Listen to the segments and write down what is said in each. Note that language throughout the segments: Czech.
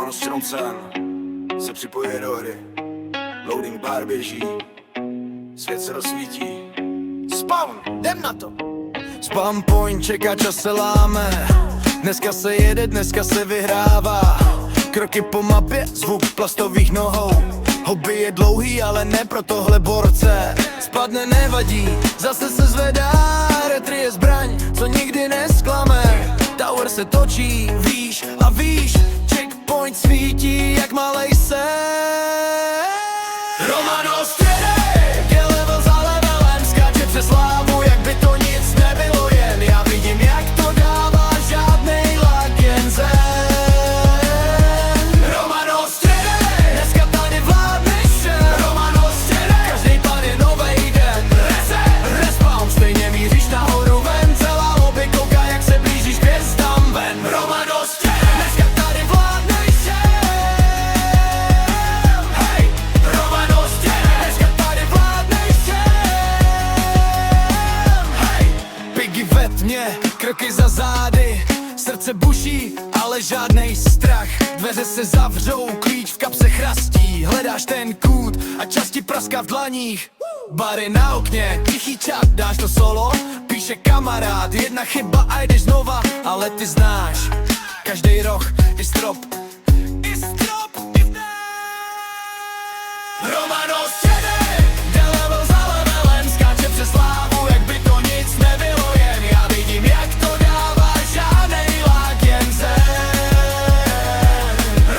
Romano Stroncan se připojuje do hry. Loading bar běží, svět se rozsvítí. Spawn, jdem na to! Spam point, čeká, čas se láme. Dneska se jede, dneska se vyhrává. Kroky po mapě, zvuk plastových nohou. Hobby je dlouhý, ale ne pro tohle borce. Spadne nevadí, zase se zvedá. Retry je zbraň, co nikdy nesklame. Tower se točí, víš a víš. Checkpoint svítí jak malej sen. Romano Středek je level za levelem, skáče přes lávu, jak by to nic nebylo jen. Já vidím, jak to dává, žádnej lak, jen zen. Romano Středek, dneska tady vládneš všem. Romano Středek, každej pad je novej den. Reset, respawn, stejně míříš nahoru ven. Celá lobby kouká, jak se blížíš k hvězdám ven. Romano Středek, dneska tady vládneš všem. Hej, Romano Středek, dneska tady vládneš všem. Hej, Piggy ve tmě, kroky za zády. Srdce buší, ale žádnej strach. Dveře se zavřou, klíč v kapse chrastí. Hledáš ten kút a čas ti praská v dlaních. Bary na okně, tichý čat, dáš to solo. Píše kamarád, jedna chyba a jdeš znova. Ale ty znáš, každej roh i strop. I strop, i Romano Středek, jde level za levelem, skáče přes lávu, jak by to nic nebylo jen. Já vidím, jak to dává, žádnej lák, jen zen.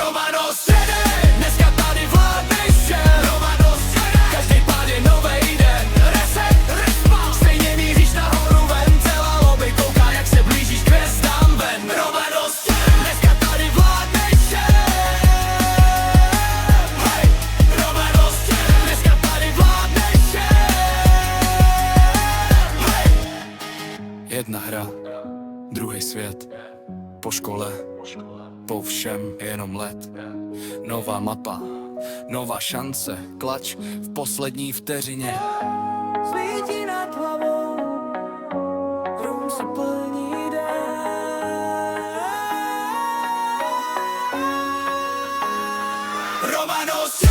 Romano Středek, dneska tady vládneš všem. Romano Středek, každý pád je novej den. Reset, respawn, stejně míříš nahoru ven. Celá lobby kouká, jak se blížíš k hvězdám ven. Romano Středek, dneska tady vládneš všem. Hej, Romano Středek, dneska tady vládneš všem. Hej. Jedna hra, druhý svět. Po škole, po všem jenom let. Nová mapa, nová šance. Klač v poslední vteřině. Svítí nad hlavou, rum se plní den. Romano Středek.